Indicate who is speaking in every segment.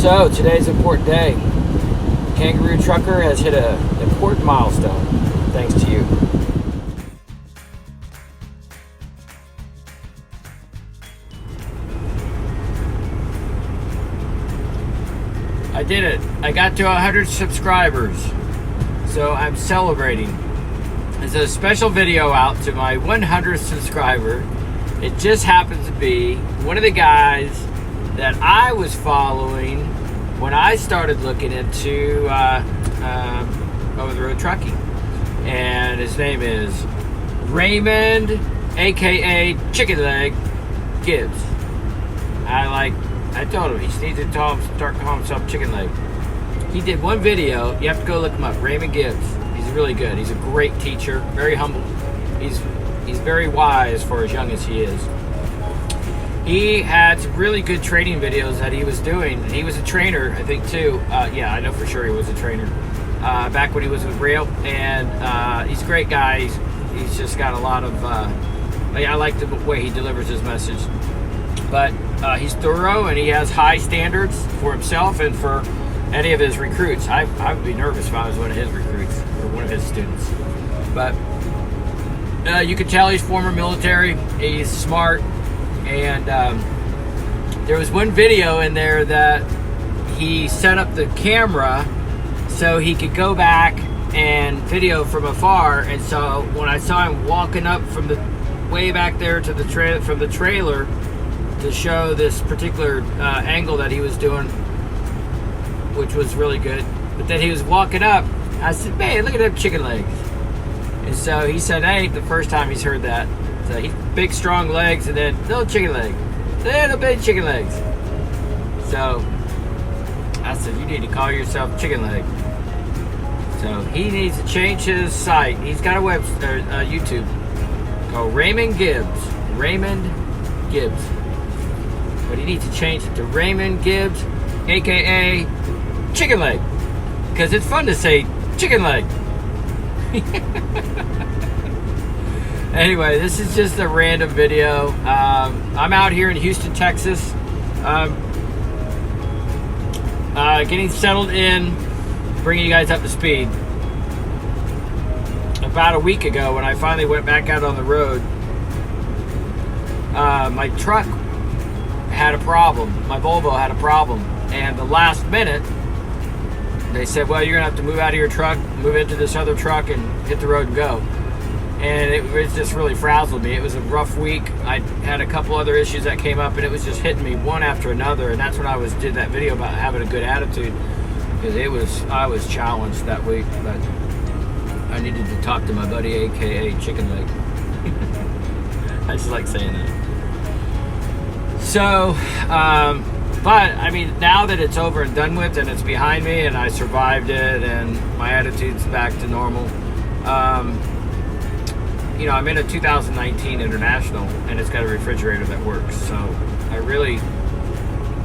Speaker 1: So today's an important day. KangarooTrucker has hit an important milestone, thanks to you. I did it. I got to 100 subscribers. So I'm celebrating. There's a special video out to my 100th subscriber. It just happens to be one of the guys that I was following when I started looking into over-the-road trucking. And his name is Raymond, aka Chicken Leg Gibbs. I told him he just needs to start calling himself Chicken Leg. He did one video. You have to go look him up. Raymond Gibbs. He's really good. He's a great teacher. Very humble. He's very wise for as young as he is. He had some really good training videos that he was doing. He was a trainer, I think, too. Yeah, I know for sure he was a trainer back when he was with Rail. And he's a great guy. He's just got a lot of... I like the way he delivers his message. But he's thorough, and he has high standards for himself and for any of his recruits. I would be nervous if I was one of his recruits or one of his students. But you can tell he's former military. He's smart. And there was one video in there that he set up the camera so he could go back and video from afar. And so when I saw him walking up from the way back there to the from the trailer to show this particular angle that he was doing, which was really good. But then he was walking up. I said, "Man, look at them chicken legs." And so he said, "That ain't the first time he's heard that." So he's big, strong legs, and then little chicken leg, little big chicken legs. So I said, "You need to call yourself Chicken Leg." So he needs to change his site. He's got a YouTube called Raymond Gibbs. Raymond Gibbs. But he needs to change it to Raymond Gibbs, aka Chicken Leg, because it's fun to say Chicken Leg. Anyway, this is just a random video. I'm out here in Houston, Texas, getting settled in, bringing you guys up to speed. About a week ago, when I finally went back out on the road, my truck had a problem. My Volvo had a problem, and the last minute, they said, "Well, you're gonna have to move out of your truck, move into this other truck, and hit the road and go." And it just really frazzled me. It was a rough week. I had a couple other issues that came up, and it was just hitting me one after another. And that's when I did that video about having a good attitude, because I was challenged that week. But I needed to talk to my buddy, aka Chicken Leg. I just like saying that. So, but I mean, now that it's over and done with, and it's behind me, and I survived it, and my attitude's back to normal. You know, I'm in a 2019 International, and it's got a refrigerator that works. So I really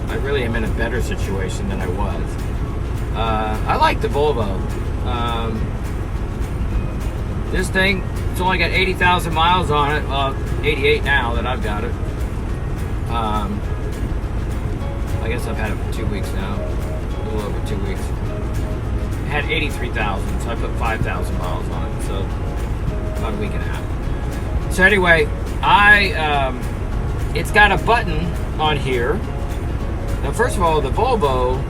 Speaker 1: am in a better situation than I was. I like the Volvo. This thing, it's only got 80,000 miles on it. Well, 88 now that I've got it. I guess I've had it for 2 weeks now, a little over 2 weeks. It had 83,000, so I put 5,000 miles on it. So about a week and a half. So anyway, it's got a button on here. Now, first of all, the Volvo,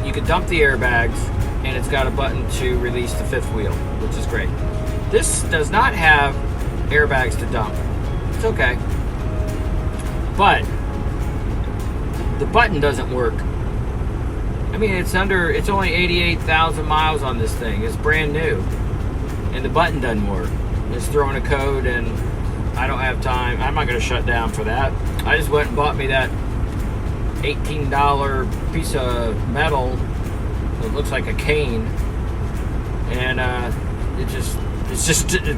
Speaker 1: you can dump the airbags, and it's got a button to release the fifth wheel, which is great. This does not have airbags to dump. It's okay. But the button doesn't work. I mean, it's only 88,000 miles on this thing. It's brand new. And the button doesn't work. It's throwing a code, and I don't have time. I'm not going to shut down for that. I just went and bought me that $18 piece of metal that looks like a cane, and it's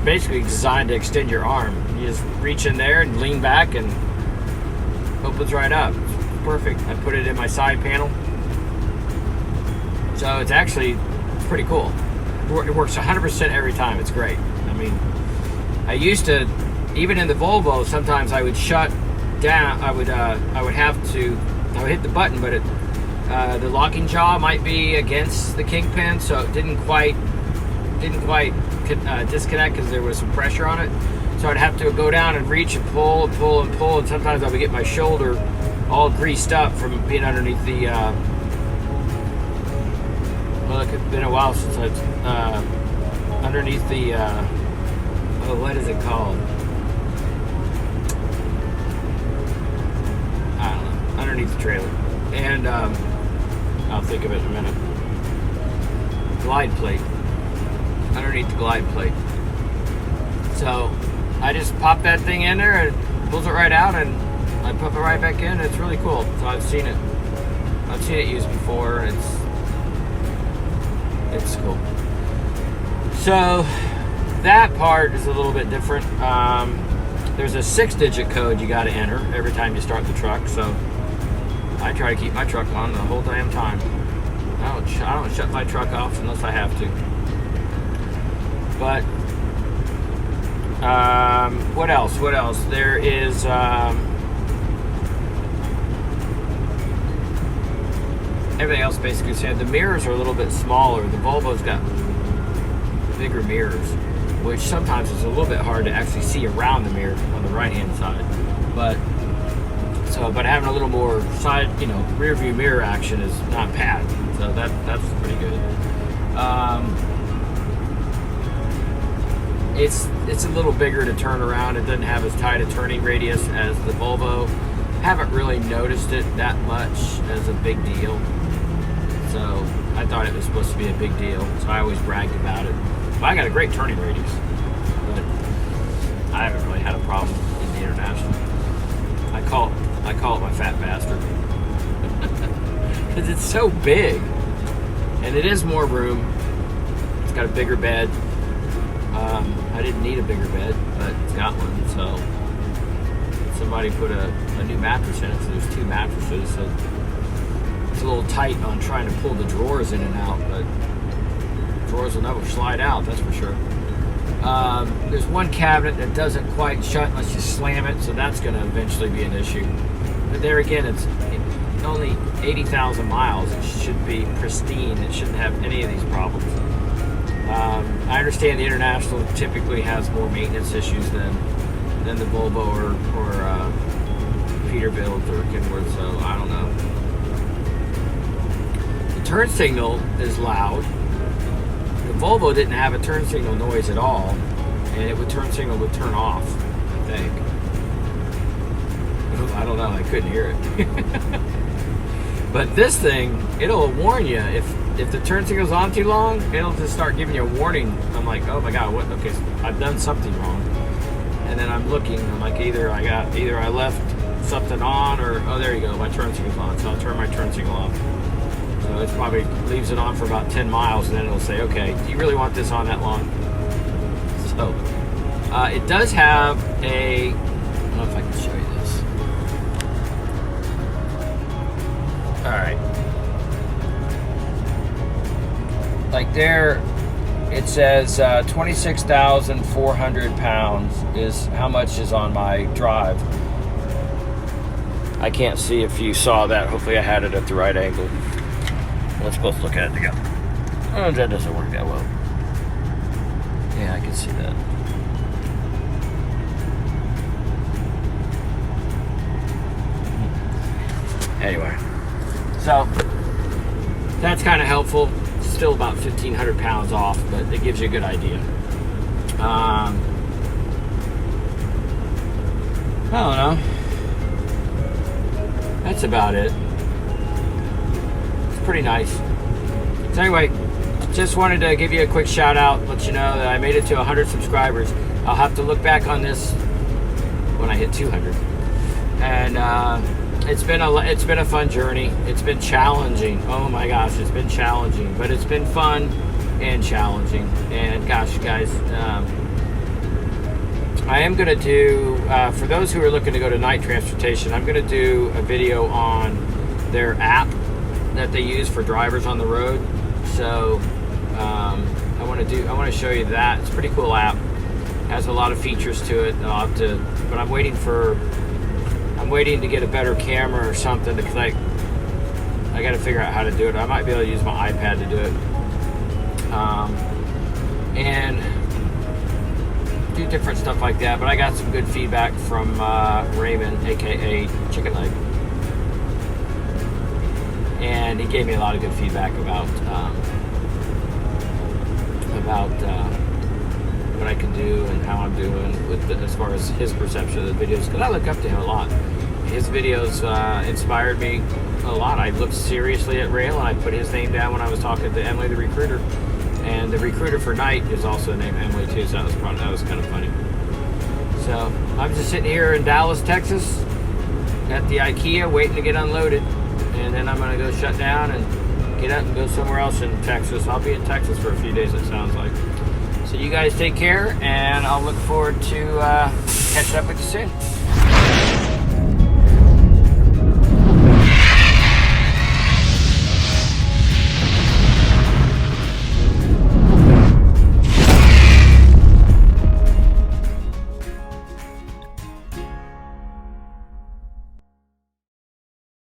Speaker 1: basically designed to extend your arm. You just reach in there and lean back, and opens right up. It's perfect. I put it in my side panel, so it's pretty cool. It works 100% every time. It's great. I mean, I used to, even in the Volvo, sometimes I would shut down. I would hit the button, but The locking jaw might be against the kingpin, so it didn't quite disconnect because there was some pressure on it. So I'd have to go down and reach and pull and pull and pull, and sometimes I would get my shoulder all greased up from being underneath the. Well, it's been a while since I've underneath the. What is it called? I don't know. Underneath the trailer, and I'll think of it in a minute. Glide plate. Underneath the glide plate. So I just pop that thing in there and pulls it right out, and I put it right back in. It's really cool. So I've seen it used before, and it's cool. So that part is a little bit different. There's a 6-digit code you got to enter every time you start the truck. So I try to keep my truck on the whole damn time. I don't shut my truck off unless I have to. But what else? There is everything else basically said. The mirrors are a little bit smaller. The Volvo's got bigger mirrors, which sometimes is a little bit hard to actually see around the mirror on the right-hand side. But having a little more side, rear view mirror action is not bad. So that's pretty good. It's a little bigger to turn around. It doesn't have as tight a turning radius as the Volvo. Haven't really noticed it that much as a big deal. So I thought it was supposed to be a big deal. So I always bragged about it. But I got a great turning radius. But I haven't really had a problem in the International. I call it my fat bastard. Because it's so big. And it is more room. It's got a bigger bed. I didn't need a bigger bed, but it's got one. So somebody put a new mattress in it. So there's 2 mattresses. So it's a little tight on trying to pull the drawers in and out, but drawers will never slide out, that's for sure. There's one cabinet that doesn't quite shut unless you slam it, so that's going to eventually be an issue. But there again, it's only 80,000 miles. It should be pristine. It shouldn't have any of these problems. I understand the International typically has more maintenance issues than the Volvo or Peterbilt or Kenworth, so I don't know. The turn signal is loud. The Volvo didn't have a turn signal noise at all, and turn signal would turn off, I think. I don't know, I couldn't hear it. But this thing, it'll warn you if the turn signal's on too long, it'll just start giving you a warning. I'm like, oh my god, what? Okay, so I've done something wrong. And then I'm looking, I'm like, either I left something on, or oh, there you go, my turn signal's on. So I'll turn my turn signal off. So it probably leaves it on for about 10 miles, and then it'll say, okay, do you really want this on that long? So it does have a, I don't know if I can show you this. All right. Like there, it says 26,400 pounds is how much is on my drive. I can't see if you saw that. Hopefully I had it at the right angle. Let's both look at it together. Oh, that doesn't work that well. Yeah, I can see that. Anyway, so that's kind of helpful. Still about 1,500 pounds off, but it gives you a good idea. I don't know. That's about it. It's pretty nice. So anyway, just wanted to give you a quick shout out, let you know that I made it to 100 subscribers. I'll have to look back on this when I hit 200. And it's been a fun journey. It's been challenging. Oh my gosh, it's been challenging, but it's been fun and challenging. And gosh, guys, I am going to do, for those who are looking to go to night transportation, I'm going to do a video on their app that they use for drivers on the road. So I want to show you that. It's a pretty cool app. It has a lot of features to it. I'll have to, but I'm waiting to get a better camera or something, because I got to figure out how to do it. I might be able to use my iPad to do it, and do different stuff like that. But I got some good feedback from Raymond, aka Chicken Leg, and he gave me a lot of good feedback about what I can do and how I'm doing with as far as his perception of the videos, because I look up to him a lot. His videos inspired me a lot. I looked seriously at rail, and I put his name down when I was talking to Emily the recruiter, and the recruiter for night is also named Emily too, so that was kind of funny. So I'm just sitting here in Dallas, Texas at the IKEA waiting to get unloaded, and then I'm going to go shut down and get up and go somewhere else in Texas. I'll be in Texas for a few days, it sounds like. So you guys take care, and I'll look forward to catching up with you soon.